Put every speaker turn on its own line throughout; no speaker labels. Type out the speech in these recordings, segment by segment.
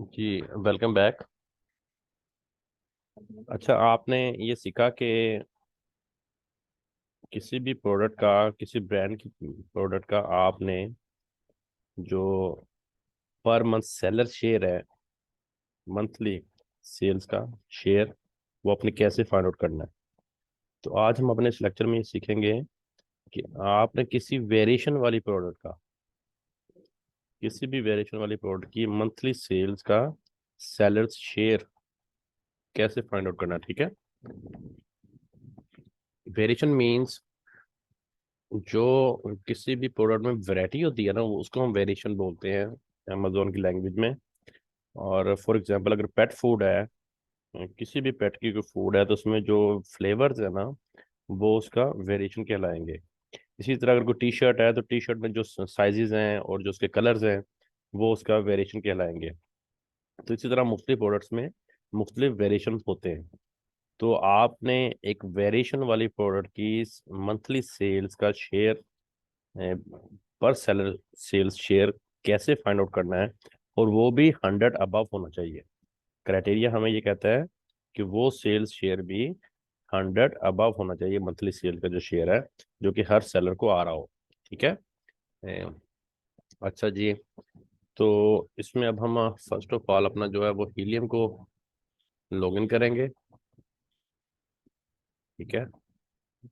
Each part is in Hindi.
जी, वेलकम बैक। अच्छा, आपने ये सीखा कि किसी भी प्रोडक्ट का, किसी ब्रांड की प्रोडक्ट का आपने जो पर मंथ सेलर शेयर है, मंथली सेल्स का शेयर, वो अपने कैसे फाइंड आउट करना है। तो आज हम अपने इस लेक्चर में ये सीखेंगे कि आपने किसी भी वेरिएशन वाली प्रोडक्ट की मंथली सेल्स का सेलर्स शेयर कैसे फाइंड आउट करना है। ठीक है। वेरिएशन मीन्स जो किसी भी प्रोडक्ट में वैरायटी होती है ना, उसको हम वेरिएशन बोलते हैं अमेजोन की लैंग्वेज में। और फॉर एग्जांपल अगर पेट फूड है, किसी भी पेट की कोई फूड है, तो उसमें जो फ्लेवर्स है ना, वो उसका वेरिएशन कहलाएंगे। इसी तरह अगर कोई टी शर्ट है, तो टी शर्ट में जो साइजेस हैं और जो उसके कलर्स हैं, वो उसका वेरिएशन कहलाएंगे। तो इसी तरह मुख्तलिफ प्रोडक्ट्स में मुख्तलिफ वेरिएशन होते हैं। तो आपने एक वेरिएशन वाली प्रोडक्ट की मंथली सेल्स का शेयर, पर सेलर सेल्स शेयर कैसे फाइंड आउट करना है, और वो भी 100 अबव होना चाहिए। क्राइटेरिया हमें ये कहता है कि वो सेल्स शेयर भी 100 अबव होना चाहिए, मंथली सेल का जो शेयर है, जो कि हर सेलर को आ रहा हो। ठीक है। ए, अच्छा जी। तो इसमें अब हम फर्स्ट ऑफ ऑल अपना जो है वो हीलियम को लॉगिन करेंगे। ठीक है।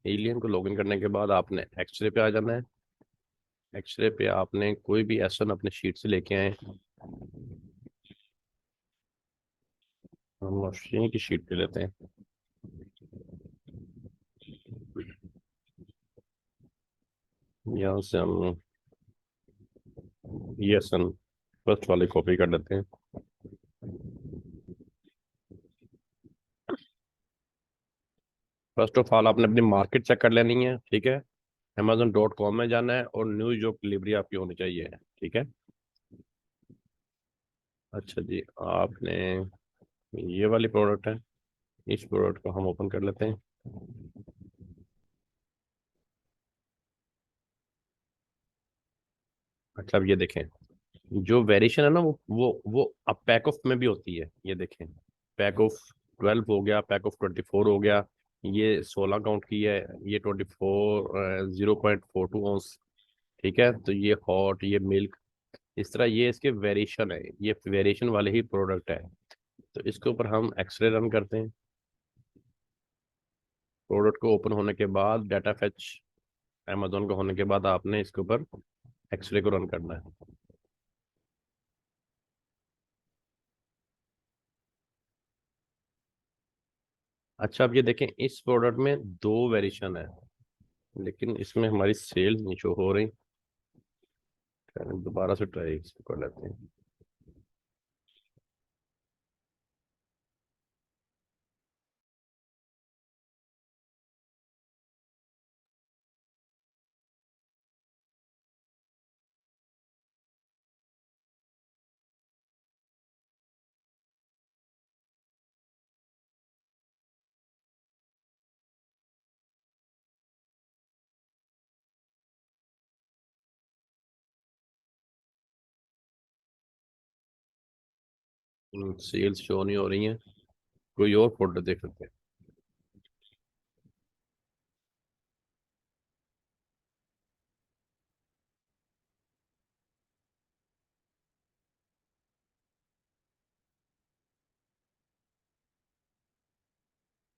हीलियम को लॉगिन करने के बाद आपने एक्सरे पे आ जाना है। एक्सरे पे आपने कोई भी एसन अपने शीट से लेके आए। हम मशीन की शीट पे लेते हैं। यहाँ से हम ये सन फर्स्ट वाली कॉपी कर लेते हैं। फर्स्ट ऑफ ऑल आपने अपनी मार्केट चेक कर लेनी है। ठीक है। Amazon.com में जाना है और न्यू जो डिलीवरी आपकी होनी चाहिए। ठीक है। अच्छा जी, आपने ये वाली प्रोडक्ट है, इस प्रोडक्ट को हम ओपन कर लेते हैं। अच्छा, अब ये देखें, जो वेरिएशन है ना, वो अब पैक ऑफ में भी होती है। ये देखें, पैक ऑफ 12 हो गया, पैक ऑफ 24 हो गया, ये 16 काउंट की है, ये 24 0.42 ठीक है। तो ये हॉट, ये मिल्क, इस तरह ये इसके वेरिएशन है, ये वेरिएशन वाले ही प्रोडक्ट है। तो इसके ऊपर हम एक्सरे रन करते हैं। प्रोडक्ट को ओपन होने के बाद, डाटा फैच अमेजोन का होने के बाद, आपने इसके ऊपर एक्सरे को रन करना है। अच्छा, अब ये देखें, इस प्रोडक्ट में दो वेरिएशन है, लेकिन इसमें हमारी सेल नहीं शो हो रही। दोबारा से ट्राई कर लेते हैं। सेल्स शो नहीं हो रही हैं, कोई और फोल्डर देख सकते हैं।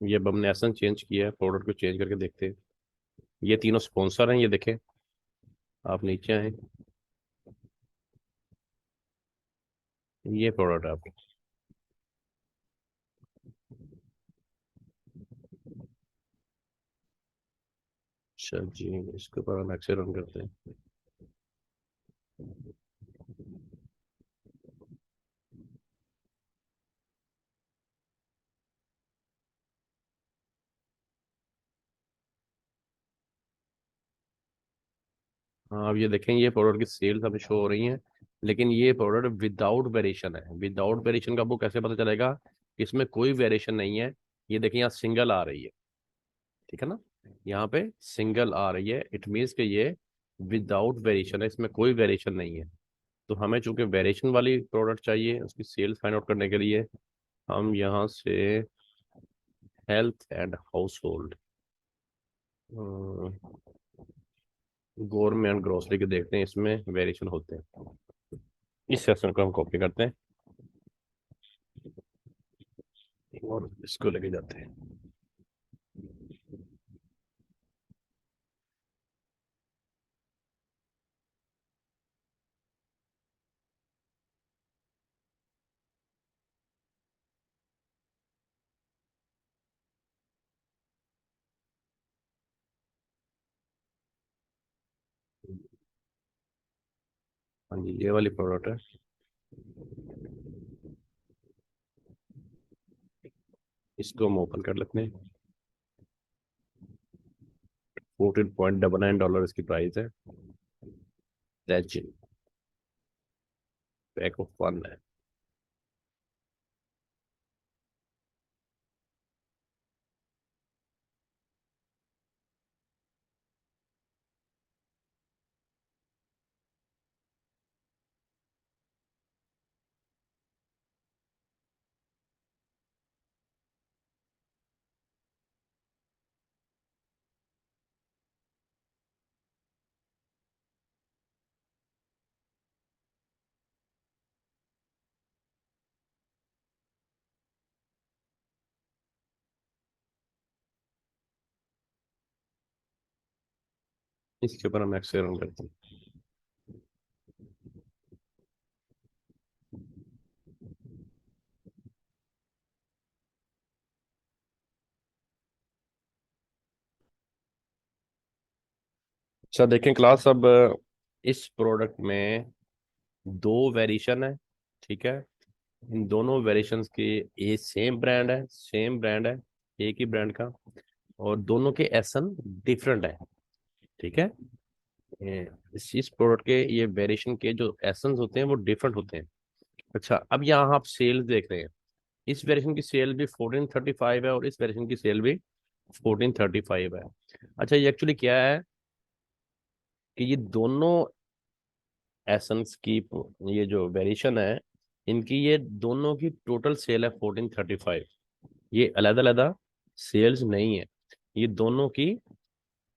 ये अब हमने एसन चेंज किया है, प्रोडक्ट को चेंज करके देखते हैं। ये तीनों स्पॉन्सर हैं, ये देखें। आप नीचे आए, ये प्रोडक्ट है आपका। अच्छा जी, इसके ऊपर हम एक्से रन करते हैं। हाँ, अब ये देखें, ये प्रोडक्ट की सेल्स हमें शो हो रही हैं, लेकिन ये प्रोडक्ट विदाउट वेरिएशन है। विदाउट वेरिएशन का आपको कैसे पता चलेगा कि इसमें कोई वेरिएशन नहीं है। ये देखें, यहाँ सिंगल आ रही है। ठीक है ना, यहाँ पे सिंगल आ रही है, इट मीन्स कि ये विदाउट वेरिएशन है, इसमें कोई वेरिएशन नहीं है। तो हमें चूंकि वेरिएशन वाली प्रोडक्ट चाहिए, उसकी सेल्स फाइंड आउट करने के लिए हम यहाँ से health and house hold, government grocery के देखते हैं, इसमें वेरिएशन होते हैं। इस सेक्शन को हम कॉपी करते हैं और इसको लेके जाते हैं। हाँ जी, ये वाली प्रोडक्ट है। इसको हम ओपन कर लेते हैं। $14.99 इसकी प्राइस है। दैट्स पैक ऑफ 1 है। इसके ऊपर हम एक्स रन करते हैं। अच्छा देखें क्लास, अब इस प्रोडक्ट में दो वेरिएशन है, ठीक है। इन दोनों वेरिएशंस के ये सेम ब्रांड है, सेम ब्रांड है, एक ही ब्रांड का, और दोनों के एसन डिफरेंट है, ठीक है। इस प्रोडक्ट के ये वेरिएशन के जो एसेंस होते हैं वो डिफरेंट होते हैं। अच्छा, अब यहाँ आप सेल्स देख रहे हैं। इस वेरिएशन की सेल भी 1435 है और इस वेरिएशन की सेल भी 1435 है। अच्छा, ये एक्चुअली क्या है कि ये दोनों एसेंस की ये जो वेरिएशन है, इनकी ये दोनों की टोटल सेल है 1435। ये अलग अलग सेल्स नहीं है, ये दोनों की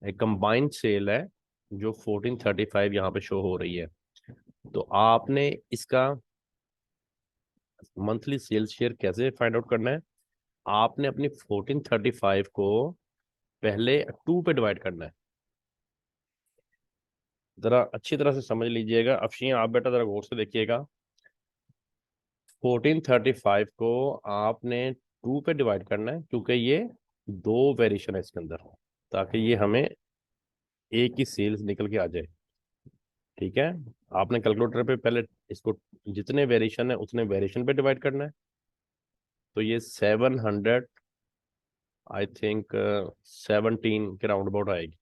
कंबाइंड सेल है जो 1435 यहाँ पे शो हो रही है। तो आपने इसका मंथली सेल्स शेयर कैसे फाइंड आउट करना है? आपने अपनी 1435 को पहले 2 पे डिवाइड करना है। जरा अच्छी तरह से समझ लीजिएगा, अफशीन आप बेटा जरा गौर से देखिएगा। 1435 को आपने 2 पे डिवाइड करना है, क्योंकि ये दो वेरिएशन है इसके अंदर, ताकि ये हमें एक ही सेल्स निकल के आ जाए, ठीक है। आपने कैलकुलेटर पे पहले इसको जितने वेरिएशन है उतने वेरिएशन पे डिवाइड करना है। तो ये 700, आई थिंक 17 के राउंड अबाउट आएगी,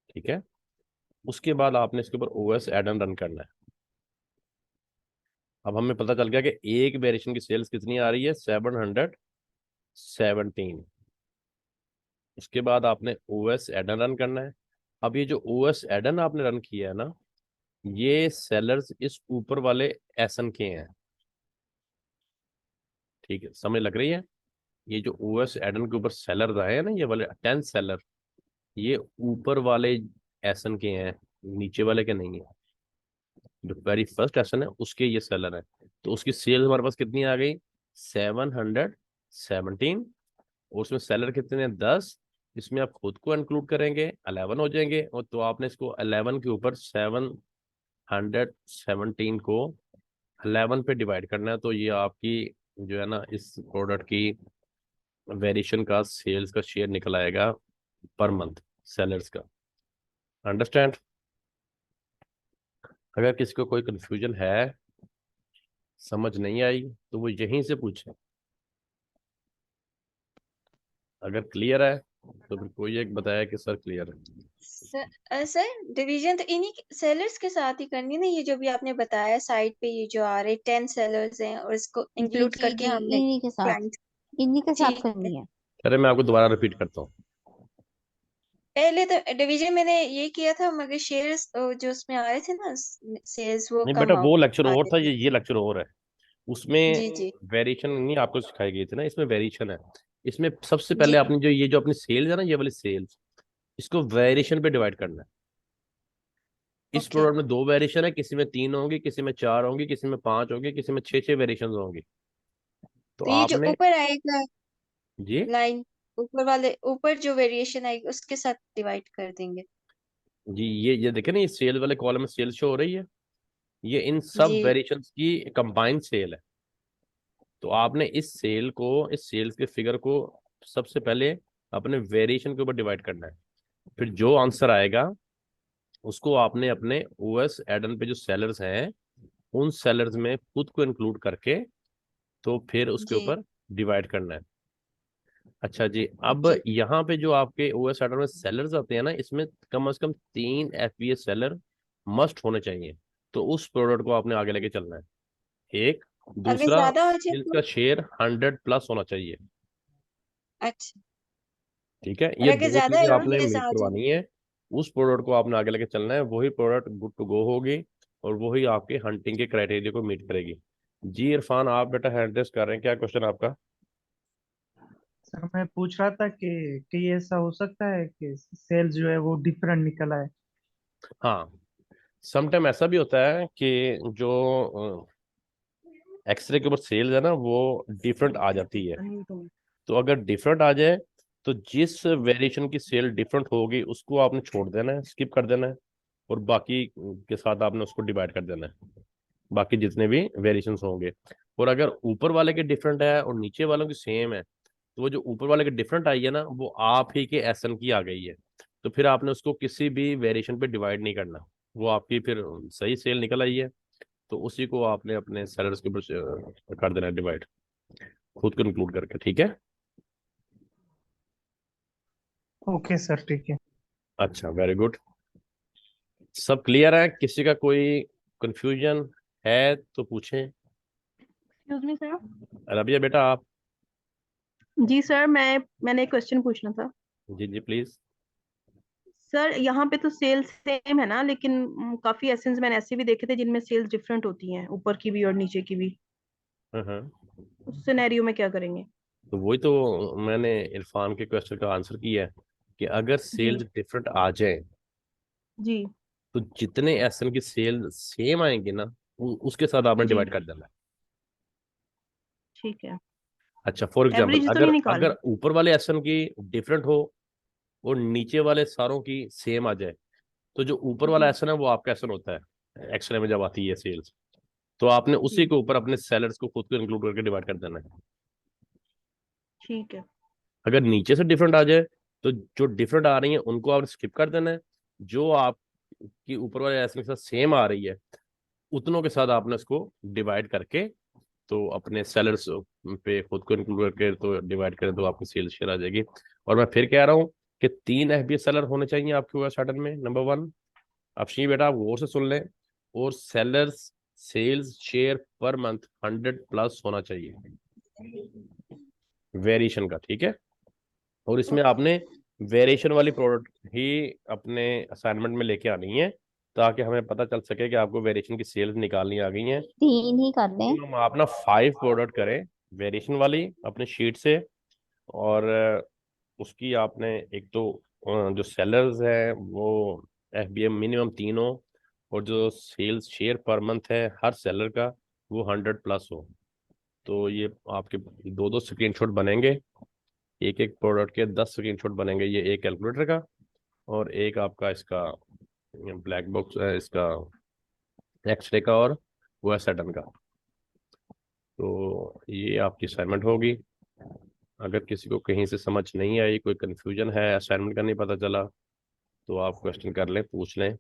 ठीक है। उसके बाद आपने इसके ऊपर ओएस एड एंड रन करना है। अब हमें पता चल गया कि एक वेरिएशन की सेल्स कितनी आ रही है, 717। उसके बाद आपने ओएस एड एंड रन करना है। अब ये जो ओएस एड एंड आपने रन किया है ना, ये सेलर्स इस ऊपर वाले एसन के हैं, ठीक है, समझ लग रही है। ये जो ओएस एडन के ऊपर सेलर आए हैं ना, ये वाले 10 सेलर, ये ऊपर वाले एसन के हैं, नीचे वाले के नहीं है। जो वेरी फर्स्ट एसन है उसके ये सेलर है। तो उसकी सेल हमारे पास कितनी आ गई, 717। और उसमें सेलर कितने हैं, 10। इसमें आप खुद को इंक्लूड करेंगे 11 हो जाएंगे, और तो आपने इसको 11 के ऊपर 717 को 11 पे डिवाइड करना है। तो ये आपकी जो है ना इस प्रोडक्ट की वेरिएशन का सेल्स का शेयर निकल आएगा पर मंथ सेलर्स का। अंडरस्टैंड? अगर किसी को कोई कंफ्यूजन है, समझ नहीं आई, तो वो यहीं से पूछे। अगर क्लियर है तो फिर कोई एक बताया कि सर क्लियर है।
सर डिवीजन तो इन्हीं सेलर्स के साथ ही करनी ना, ये जो भी आपने बताया साइट पे ये जो आ रहे 10 सेलर्स हैं और इसको
जी
इंक्लूड
जी
करके
जी,
हमने
इन्हीं के साथ,
क्लाइंट।
इन्हीं के साथ
ठीक है,
करनी है।
अरे मैं आपको दोबारा रिपीट करता हूँ।
पहले तो डिवीजन मैंने ये किया था, मगर शेयर्स जो उसमें आ रहे थे ना, सेल्स वो
नहीं बेटा,
कम
वो लेक्चर
आ
और
रहे
था,
थे।
ये लेक्चर और है। उसमें
जी जी।
वेरिएशन नहीं आपको सिखाई गई थी ना, इसमें वेरिएशन है। इसमें सबसे
जी।
पहले आपने जो अपनी सेल्स है ना, ये वाली सेल्स, इसको वेरिएशन पे डिवाइड करना है। इस
ओके।
प्रोडक्ट में दो वेरिएशन है, किसी में तीन होंगी, किसी में चार होंगी, किसी में पांच होंगी, किसी में छह छह वेरिएशन होंगी। तो
तो ये जो
आपने,
ऊपर आएगा
जी
लाइन, ऊपर वाले ऊपर जो वेरिएशन आएगी उसके साथ डिवाइड कर देंगे।
जी, ये देखे ना, ये सेल वाले कॉलम में सेल शो हो रही है, ये इन सब
जी
वेरिएशन की कंबाइंड सेल है। तो आपने इस सेल्स के फिगर को सबसे पहले अपने वेरिएशन के ऊपर डिवाइड करना है। फिर जो आंसर आएगा उसको आपने अपने ओएस एडन पे जो सेलर्स हैं, उन सेलर्स में खुद को इंक्लूड करके तो फिर उसके
जी।
ऊपर डिवाइड करना है। अच्छा जी, अब
ओके।
यहाँ पे जो आपके ओएस एडन में सेलर्स आते हैं ना, इसमें कम से कम 3 FBA सेलर मस्ट होने चाहिए। तो उस प्रोडक्ट को आपने आगे लेके चलना है। एक,
अगर
दूसरा,
ज्यादा हो जाए
सेल्स
तो?
का शेयर 100+ होना चाहिए।
अच्छा।
ठीक है,
और
ये
अगर
दो
ज्यादा
चीजें आपने
एवरेज
मीट
आ जाए?
करवानी है। उस प्रोडक्ट को आपने आगे लेके चलना है, वही प्रोडक्ट गुड टू गो होगी, और वही आपके हंटिंग के क्राइटेरिया को मीट करेगी। जी इरफान, आप बेटा हैंड रेस कर रहे हैं, क्या क्वेश्चन आपका?
सर मैं पूछ रहा था कि ये ऐसा हो सकता है कि सेल्स जो है वो डिफरेंट निकल आए।
हाँ, समटाइम ऐसा भी होता है कि जो एक्सरे के ऊपर सेल्स है ना, वो डिफरेंट आ जाती है। तो अगर डिफरेंट आ जाए, तो जिस वेरिएशन की सेल डिफरेंट होगी उसको आपने छोड़ देना है, स्किप कर देना है, और बाकी के साथ आपने उसको डिवाइड कर देना है, बाकी जितने भी वेरिएशंस होंगे। और अगर ऊपर वाले के डिफरेंट है और नीचे वालों की सेम है, तो वो जो ऊपर वाले के डिफरेंट आई है ना, वो आप ही के एसएन की आ गई है। तो फिर आपने उसको किसी भी वेरिएशन पे डिवाइड नहीं करना, वो आपकी फिर सही सेल निकल आई है। तो उसी को आपने अपने सेलर्स के ऊपर कर देना डिवाइड, खुद को इंक्लूड करके। ठीक है?
ओके सर, ठीक है।
अच्छा, वेरी गुड। सब क्लियर है? किसी का कोई कंफ्यूजन है तो पूछें।
Excuse me sir.
रबिया बेटा, आप?
जी सर, मैंने एक क्वेश्चन पूछना था।
जी जी प्लीज।
सर यहाँ पे तो सेल्स सेम है ना, लेकिन काफी एसेंस मैंने ऐसे भी देखे थे जिनमें सेल्स डिफरेंट होती हैं, ऊपर की भी और नीचे की भी।
हाँ हाँ,
उस सिनेरियो में क्या करेंगे?
तो वही तो मैंने इरफान के क्वेश्चन का आंसर किया है, कि अगर
जी।
सेल्स डिफरेंट आ जाए,
जी।
तो जितने एसएन की सेल सेम आएंगे ना, उसके साथ आपने
जी।
डिवाइड कर देना है।
ठीक है।
अच्छा, फॉर एग्जाम्पल,
एवरेज तो नहीं
अगर
निकालनी?
अगर ऊपर वाले एसएन की डिफरेंट हो और नीचे वाले सारों की सेम आ जाए, तो जो ऊपर वाला
जी।
एसएन है वो आपका एसएन होता है एक्सरे में जब आती है सेल्स। तो आपने उसी
जी।
के ऊपर अपने सेलर्स को खुद को इंक्लूड करके डिवाइड कर देना है।
ठीक है।
अगर नीचे से डिफरेंट आ जाए, तो जो डिफरेंट आ रही है उनको आपने स्किप कर देना है। जो आपकी ऊपर वाले एसएन के साथ सेम आ रही है, उतनों के साथ आपने उसको डिवाइड करके तो अपने सेलर्स पे खुद को इंक्लूड करके तो डिवाइड करें, तो आपकी सेल्स शेयर आ जाएगी। और मैं फिर कह रहा हूँ कि 3 FBA सेलर होने चाहिए आपके हुआ स्टार्टर में, नंबर 1। अब शी बेटा, आप गौर से सुन लें। और सेलर्स सेल्स शेयर पर मंथ 100+ होना चाहिए वेरिएशन का। ठीक है? और इसमें
ओके।
आपने वेरिएशन वाली प्रोडक्ट ही अपने असाइनमेंट में लेके आनी है, ताकि हमें पता चल सके कि आपको वेरिएशन की सेल्स निकालनी आ गई हैं।
3 ही कर दें।
हम अपना 5 प्रोडक्ट करें वेरिएशन वाली अपने शीट से। और उसकी आपने एक तो जो सेलर्स है वो FBA मिनिमम 3 हो, और जो सेल्स शेयर पर मंथ है हर सेलर का, वो 100+ हो। तो ये आपके दो दो स्क्रीनशॉट बनेंगे, एक एक प्रोडक्ट के 10 स्क्रीनशॉट बनेंगे, ये एक कैलकुलेटर का और एक आपका इसका ब्लैक बॉक्स इसका एक्सरे का और वो सैटन का। तो ये आपकी असाइनमेंट होगी। अगर किसी को कहीं से समझ नहीं आई, कोई कंफ्यूजन है, असाइनमेंट का नहीं पता चला, तो आप क्वेश्चन कर लें, पूछ लें।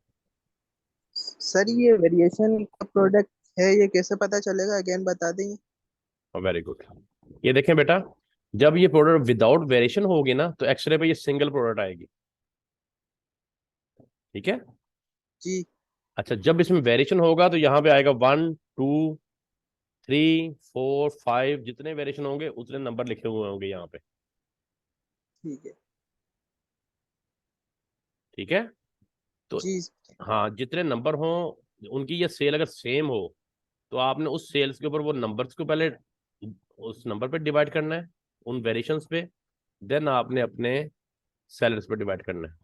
सर ये वेरिएशन का प्रोडक्ट है, ये कैसे पता चलेगा? अगेन बता देंगे?
Very good. ये देखें बेटा, जब ये प्रोडक्ट विदाउट वेरिएशन होगी ना, तो एक्सरे पे ये सिंगल प्रोडक्ट आएगी। ठीक है?
जी।
अच्छा, जब इसमें वेरिएशन होगा तो यहाँ पे आएगा 1 2 3 4 5, जितने वेरिएशन होंगे उतने नंबर लिखे हुए होंगे यहाँ पे।
ठीक है।
ठीक है। तो
जी
हाँ, जितने नंबर हों उनकी ये सेल अगर सेम हो तो आपने उस सेल्स के ऊपर वो नंबर्स को पहले उस नंबर पे डिवाइड करना है, उन वेरिएशंस पे, देन आपने अपने सेलर्स पे डिवाइड करना है।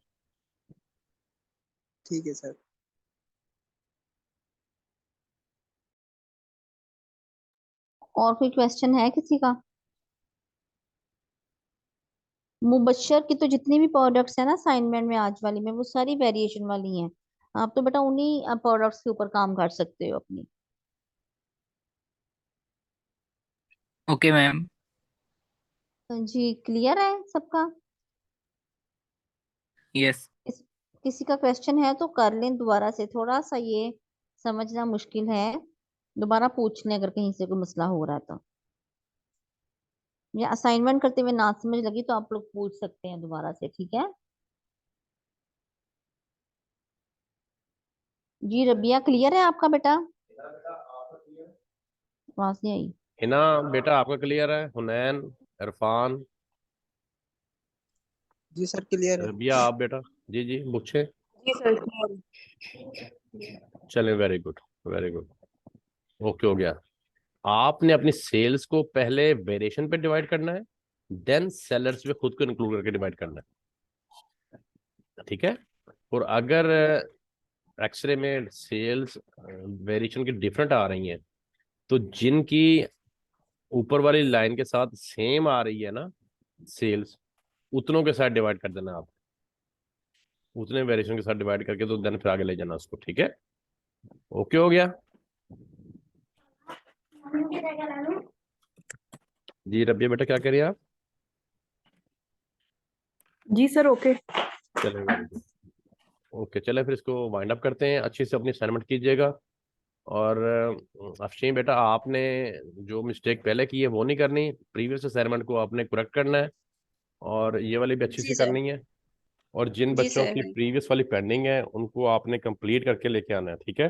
ठीक है सर।
और कोई क्वेश्चन है किसी का? मुबशर की तो जितनी भी प्रोडक्ट्स है ना असाइनमेंट में आज वाली में, वो सारी वेरिएशन वाली हैं। आप तो बेटा उन्हीं प्रोडक्ट्स के ऊपर काम कर सकते हो अपनी।
Okay ma'am.
जी क्लियर है सबका?
यस।
इस, किसी का क्वेश्चन है तो कर लें दोबारा से, थोड़ा सा ये समझना मुश्किल है, दोबारा पूछ लें अगर कहीं से कोई मसला हो रहा है तो, या असाइनमेंट करते हुए ना समझ लगी तो आप लोग पूछ सकते हैं दोबारा से, ठीक है? जी रबिया क्लियर है आपका बेटा? आवाज नहीं आई।
हिना बेटा आपका क्लियर है? हुनैन, इरफान,
जी सर क्लियर है।
रबिया आप बेटा? जी जी पूछे।
जी सर clear
चले, very good, very good, okay हो गया। आपने अपनी सेल्स को पहले वेरिएशन पे डिवाइड करना है, देन सेलर्स पे खुद को इंक्लूड करके डिवाइड करना है, ठीक है। और अगर एक्सरे में सेल्स वेरिएशन की डिफरेंट आ रही हैं तो जिनकी ऊपर वाली लाइन के साथ सेम आ रही है ना सेल्स, उतनों के साथ डिवाइड कर देना आप, उतने वेरिएशन के साथ डिवाइड करके तो देन फिर आगे ले जाना उसको, ठीक है। ओके हो गया। जी रबिया बेटा क्या करिए आप?
जी सर ओके।
चले, वेरी गुड, ओके। चले फिर इसको वाइंड अप करते हैं, अच्छे से अपनी असाइनमेंट कीजिएगा। और अफशीम बेटा आपने जो मिस्टेक पहले की है वो नहीं करनी, प्रीवियस असाइनमेंट को आपने करेक्ट करना है, और ये वाली भी अच्छी
जी
सी
सर।
करनी है। और जिन
जी
बच्चों
सर।
की प्रीवियस वाली पेंडिंग है उनको आपने कंप्लीट करके लेके आना है, ठीक है।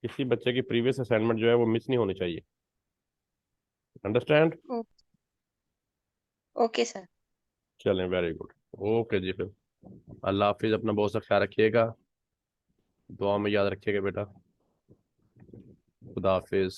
किसी बच्चे की प्रीवियस असाइनमेंट जो है वो मिस नहीं होनी चाहिए, अंडरस्टैंड?
ओ- ओके सर।
चलें, वेरी गुड, ओके जी। फिर अल्लाह हाफिज, अपना बहुत सा ख्याल रखिएगा, दुआ में याद रखिएगा बेटा। खुदा हाफिज।